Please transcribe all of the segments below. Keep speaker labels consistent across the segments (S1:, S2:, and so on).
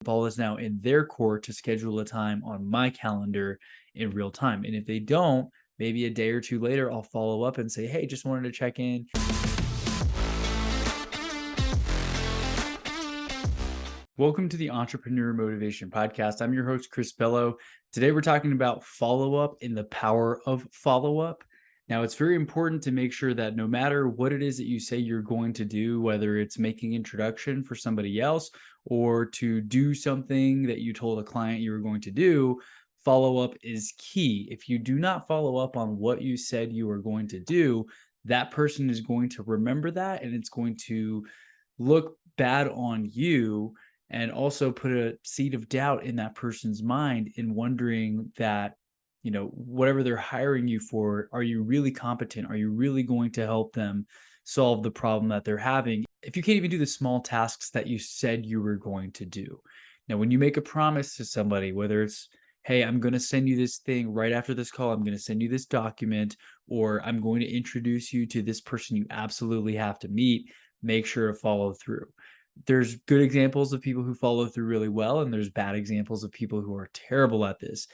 S1: The ball is now in their court to schedule a time on my calendar in real time. And if they don't, maybe a day or two later, I'll follow up and say, hey, just wanted to check in. Welcome to the Entrepreneur Motivation Podcast. I'm your host, Chris Bello. Today, we're talking about follow up and the power of follow up. Now, it's very important to make sure that no matter what it is that you say you're going to do, whether it's making introduction for somebody else or to do something that you told a client you were going to do, follow up is key. If you do not follow up on what you said you were going to do, that person is going to remember that and it's going to look bad on you and also put a seed of doubt in that person's mind in wondering that, whatever they're hiring you for, are you really competent? Are you really going to help them solve the problem that they're having? If you can't even do the small tasks that you said you were going to do. Now, when you make a promise to somebody, whether it's, hey, I'm going to send you this thing right after this call, I'm going to send you this document, or I'm going to introduce you to this person you absolutely have to meet, make sure to follow through. There's good examples of people who follow through really well, and there's bad examples of people who are terrible at this.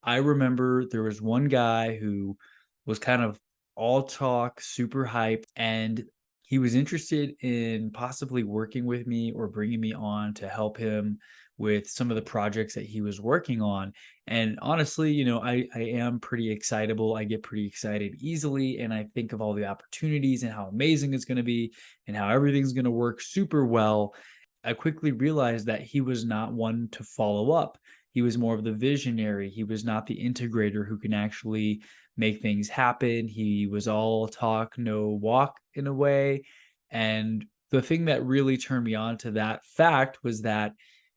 S1: I remember there was one guy who was kind of all talk, super hyped, and he was interested in possibly working with me or bringing me on to help him with some of the projects that he was working on. And honestly, I am pretty excitable. I get pretty excited easily, and I think of all the opportunities and how amazing it's going to be and how everything's going to work super well. I quickly realized that he was not one to follow up. He was more of the visionary. He was not the integrator who can actually make things happen. He was all talk, no walk in a way. And the thing that really turned me on to that fact was that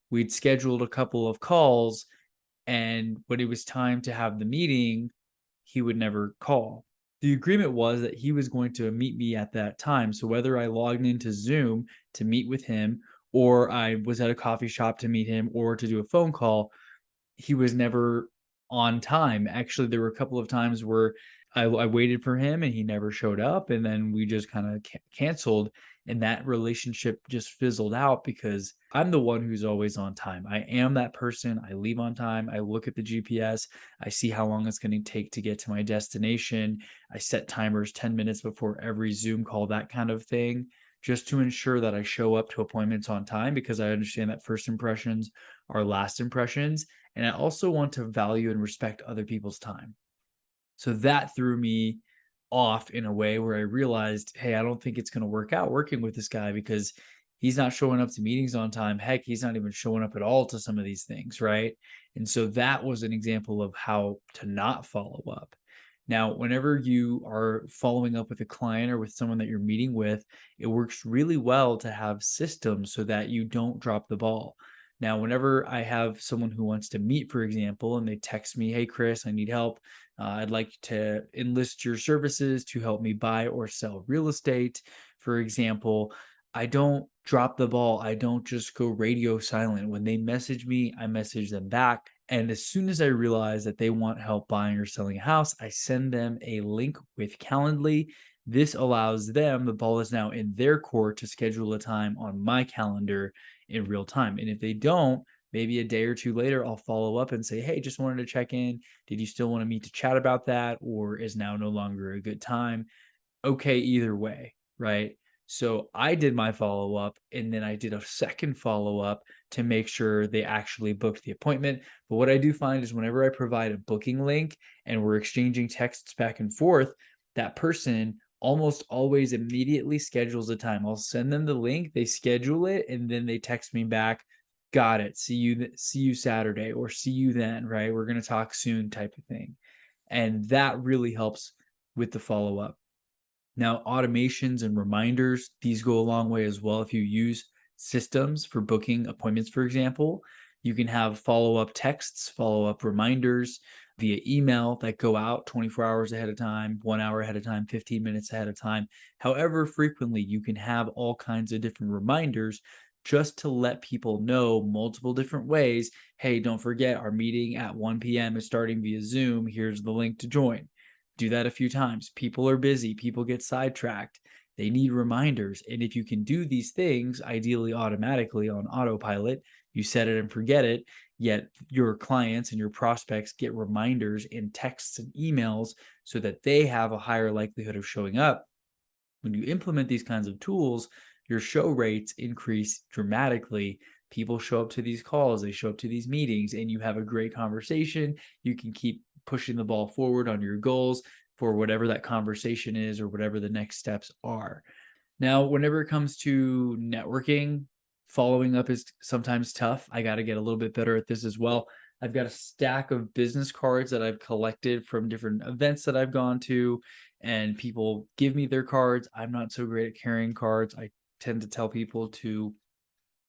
S1: we'd scheduled a couple of calls, and when it was time to have the meeting, he would never call. The agreement was that he was going to meet me at that time. So whether I logged into Zoom to meet with him, or I was at a coffee shop to meet him, or to do a phone call, he was never on time. Actually, there were a couple of times where I waited for him and he never showed up, and then we just kind of canceled, and that relationship just fizzled out because I'm the one who's always on time. I am that person. I leave on time. I look at the GPS. I see how long it's going to take to get to my destination. I set timers 10 minutes before every Zoom call, that kind of thing, just to ensure that I show up to appointments on time, because I understand that first impressions are last impressions. And I also want to value and respect other people's time. So that threw me off in a way where I realized, hey, I don't think it's going to work out working with this guy because he's not showing up to meetings on time. Heck, he's not even showing up at all to some of these things, right? And so that was an example of how to not follow up. Now, whenever you are following up with a client or with someone that you're meeting with, it works really well to have systems so that you don't drop the ball. Now, whenever I have someone who wants to meet, for example, and they text me, hey, Chris, I need help. I'd like to enlist your services to help me buy or sell real estate, for example. I don't drop the ball. I don't just go radio silent. When they message me, I message them back. And as soon as I realize that they want help buying or selling a house, I send them a link with Calendly. This allows them, the ball is now in their court to schedule a time on my calendar in real time. And if they don't, maybe a day or two later, I'll follow up and say, hey, just wanted to check in. Did you still want to meet to chat about that? Or is now no longer a good time? Okay, either way, right? So I did my follow up, and then I did a second follow up to make sure they actually booked the appointment. But what I do find is whenever I provide a booking link and we're exchanging texts back and forth, that person almost always immediately schedules a time. I'll send them the link, they schedule it, and then they text me back, got it. See you Saturday, or see you then, right? We're going to talk soon type of thing. And that really helps with the follow up. Now, automations and reminders, these go a long way as well. If you use systems for booking appointments, for example, you can have follow-up texts, follow-up reminders via email that go out 24 hours ahead of time, 1 hour ahead of time, 15 minutes ahead of time. However frequently, you can have all kinds of different reminders just to let people know multiple different ways. Hey, don't forget our meeting at 1 p.m. is starting via Zoom. Here's the link to join. Do that a few times. People are busy. People get sidetracked. They need reminders. And if you can do these things, ideally automatically on autopilot, you set it and forget it, yet your clients and your prospects get reminders in texts and emails so that they have a higher likelihood of showing up. When you implement these kinds of tools, your show rates increase dramatically. People show up to these calls, they show up to these meetings, and you have a great conversation. You can keep pushing the ball forward on your goals for whatever that conversation is or whatever the next steps are. Now, whenever it comes to networking, following up is sometimes tough. I got to get a little bit better at this as well. I've got a stack of business cards that I've collected from different events that I've gone to, and people give me their cards. I'm not so great at carrying cards. I tend to tell people to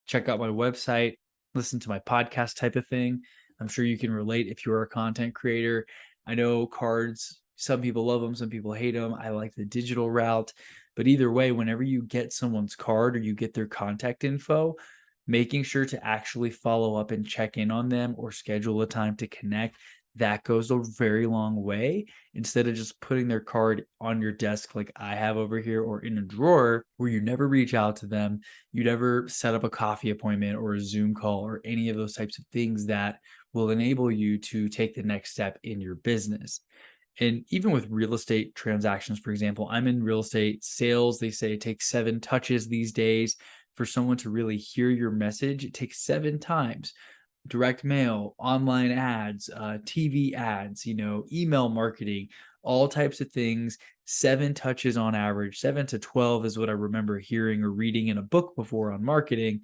S1: check out my website, listen to my podcast type of thing. I'm sure you can relate if you're a content creator. I know cards, some people love them, some people hate them. I like the digital route. But either way, whenever you get someone's card or you get their contact info, making sure to actually follow up and check in on them or schedule a time to connect, that goes a very long way, instead of just putting their card on your desk like I have over here or in a drawer where you never reach out to them. You never set up a coffee appointment or a Zoom call or any of those types of things that will enable you to take the next step in your business. And even with real estate transactions, for example, I'm in real estate sales. They say it takes 7 touches these days for someone to really hear your message. It takes 7 times. Direct mail, online ads, TV ads, email marketing, all types of things. 7 touches on average. 7 to 12 is what I remember hearing or reading in a book before on marketing,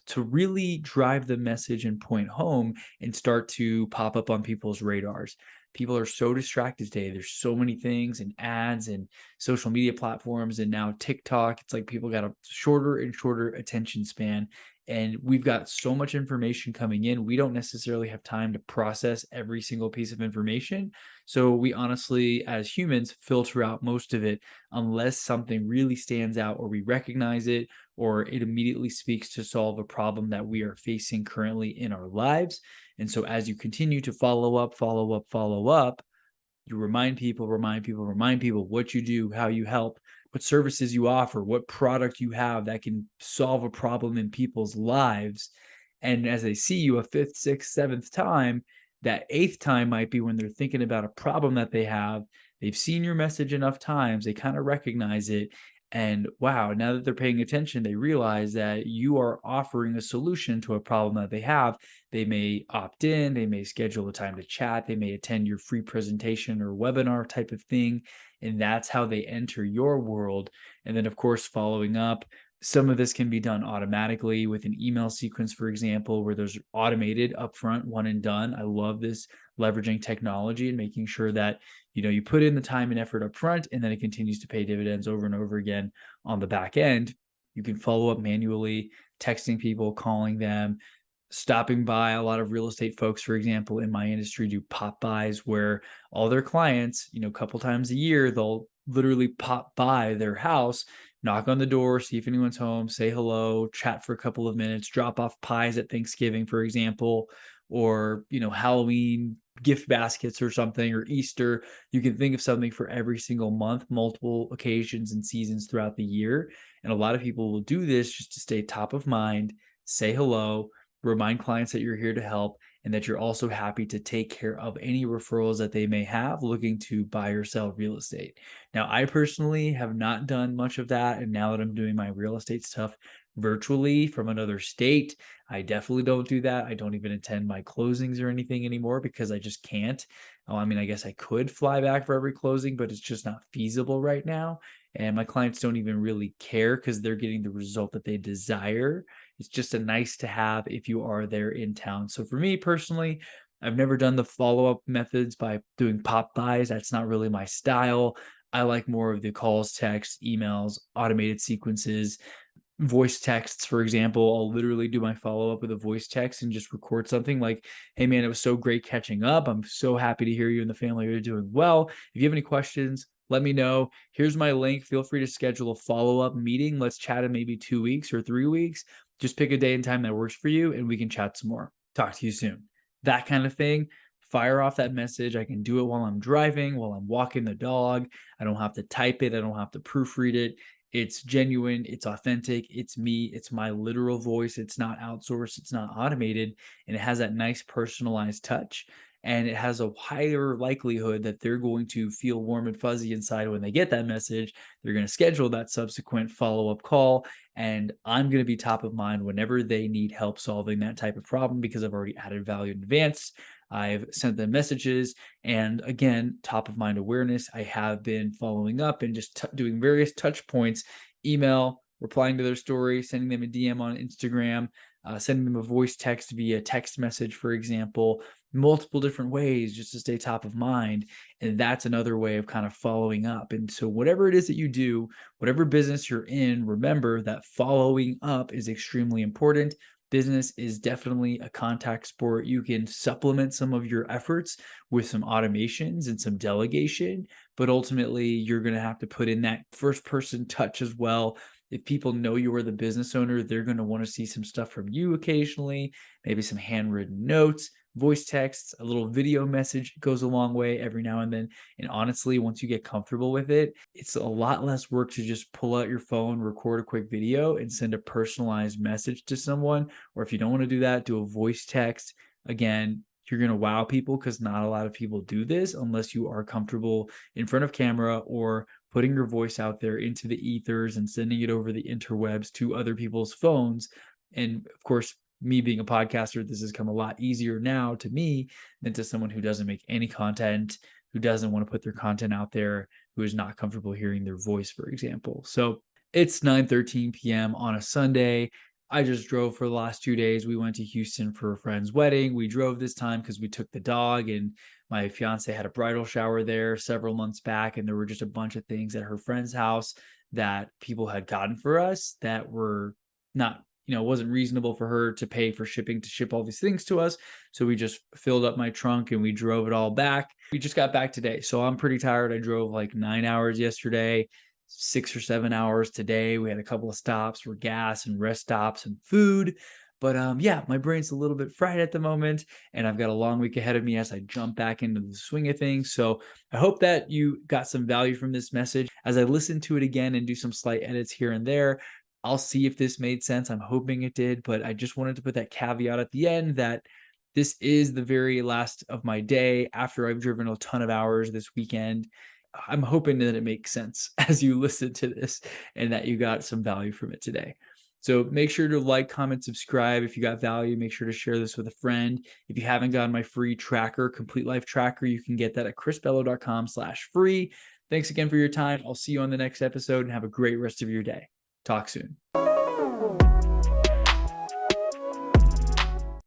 S1: to really drive the message and point home and start to pop up on people's radars. People are so distracted today. There's so many things and ads and social media platforms and now TikTok. It's like people got a shorter and shorter attention span. And we've got so much information coming in. We don't necessarily have time to process every single piece of information. So we honestly, as humans, filter out most of it unless something really stands out or we recognize it or it immediately speaks to solve a problem that we are facing currently in our lives. And so as you continue to follow up, you remind people what you do, how you help, what services you offer, what product you have that can solve a problem in people's lives. And as they see you a fifth, sixth, seventh time, that eighth time might be when they're thinking about a problem that they have. They've seen your message enough times, they kind of recognize it. And wow, now that they're paying attention, they realize that you are offering a solution to a problem that they have. They may opt in, they may schedule a time to chat, they may attend your free presentation or webinar type of thing. And that's how they enter your world. And then, of course, following up, some of this can be done automatically with an email sequence, for example, where there's automated upfront, one and done. I love this, leveraging technology and making sure that you put in the time and effort up front, and then it continues to pay dividends over and over again on the back end. You can follow up manually, texting people, calling them, stopping by. A lot of real estate folks, for example, in my industry, do pop bys where all their clients, a couple times a year, they'll literally pop by their house, knock on the door, see if anyone's home, say hello, chat for a couple of minutes, drop off pies at Thanksgiving, for example, or Halloween gift baskets or something, or Easter. You can think of something for every single month, multiple occasions and seasons throughout the year. And a lot of people will do this just to stay top of mind, say hello, remind clients that you're here to help, and that you're also happy to take care of any referrals that they may have looking to buy or sell real estate. Now, I personally have not done much of that. And now that I'm doing my real estate stuff virtually from another state, I definitely don't do that. I don't even attend my closings or anything anymore because I just can't. I mean, I guess I could fly back for every closing, but it's just not feasible right now. And my clients don't even really care because they're getting the result that they desire. It's just a nice to have if you are there in town. So for me personally, I've never done the follow-up methods by doing pop buys. That's not really my style. I like more of the calls, texts, emails, automated sequences, voice texts. For example, I'll literally do my follow-up with a voice text and just record something like, hey man, it was so great catching up. I'm so happy to hear you and the family are doing well. If you have any questions, let me know. Here's my link. Feel free to schedule a follow-up meeting. Let's chat in maybe 2 weeks or 3 weeks. Just pick a day and time that works for you and we can chat some more. Talk to you soon. That kind of thing. Fire off that message. I can do it while I'm driving, while I'm walking the dog. I don't have to type it. I don't have to proofread it. It's genuine, it's authentic, it's me, it's my literal voice, it's not outsourced, it's not automated, and it has that nice personalized touch. And it has a higher likelihood that they're going to feel warm and fuzzy inside when they get that message. They're going to schedule that subsequent follow up call. And I'm going to be top of mind whenever they need help solving that type of problem because I've already added value in advance. I've sent them messages. And again, top of mind awareness. I have been following up and just doing various touch points, email, replying to their story, sending them a DM on Instagram, sending them a voice text via text message, for example, multiple different ways just to stay top of mind. And that's another way of kind of following up. And so, whatever it is that you do, whatever business you're in, remember that following up is extremely important. Business is definitely a contact sport. You can supplement some of your efforts with some automations and some delegation, but ultimately you're going to have to put in that first person touch as well. If people know you are the business owner, they're going to want to see some stuff from you occasionally, maybe some handwritten notes, voice texts, a little video message goes a long way every now and then. And honestly, once you get comfortable with it, it's a lot less work to just pull out your phone, record a quick video, and send a personalized message to someone. Or if you don't want to do that, do a voice text. Again, you're going to wow people because not a lot of people do this unless you are comfortable in front of camera or putting your voice out there into the ethers and sending it over the interwebs to other people's phones. And of course, me being a podcaster, this has come a lot easier now to me than to someone who doesn't make any content, who doesn't want to put their content out there, who is not comfortable hearing their voice, for example. So it's 9:13 p.m. on a Sunday. I just drove for the last 2 days. We went to Houston for a friend's wedding. We drove this time because we took the dog, and my fiance had a bridal shower there several months back. And there were just a bunch of things at her friend's house that people had gotten for us that were not, wasn't reasonable for her to pay for shipping to ship all these things to us. So we just filled up my trunk and we drove it all back. We just got back today. So I'm pretty tired. I drove like 9 hours yesterday, 6 or 7 hours today. We had a couple of stops for gas and rest stops and food. But yeah, my brain's a little bit fried at the moment, and I've got a long week ahead of me as I jump back into the swing of things. So I hope that you got some value from this message. As I listen to it again and do some slight edits here and there, I'll see if this made sense. I'm hoping it did, but I just wanted to put that caveat at the end that this is the very last of my day after I've driven a ton of hours this weekend. I'm hoping that it makes sense as you listen to this and that you got some value from it today. So make sure to like, comment, subscribe. If you got value, make sure to share this with a friend. If you haven't gotten my free tracker, Complete Life Tracker, you can get that at chrisbello.com/free. Thanks again for your time. I'll see you on the next episode and have a great rest of your day. Talk soon.